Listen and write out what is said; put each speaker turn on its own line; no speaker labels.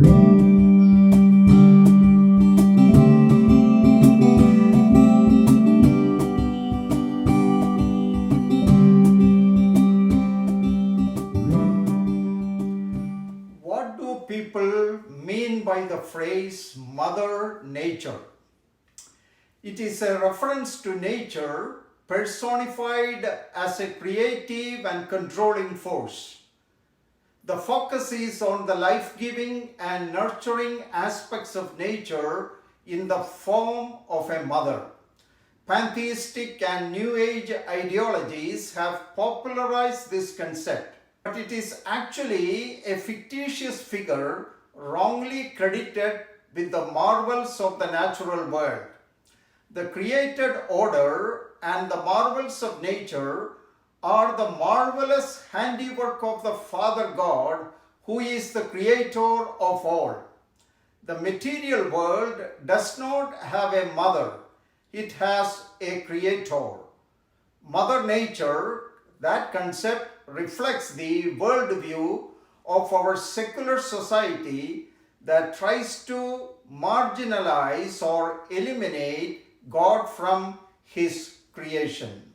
What do people mean by the phrase Mother Nature? It is a reference to nature personified as a creative and controlling force. The focus is on the life-giving and nurturing aspects of nature in the form of a mother. Pantheistic and New Age ideologies have popularized this concept, but it is actually a fictitious figure wrongly credited with the marvels of the natural world. The created order and the marvels of nature are the marvelous handiwork of the Father God, who is the creator of all. The material world does not have a mother, it has a creator. Mother Nature, that concept reflects the worldview of our secular society that tries to marginalize or eliminate God from His creation.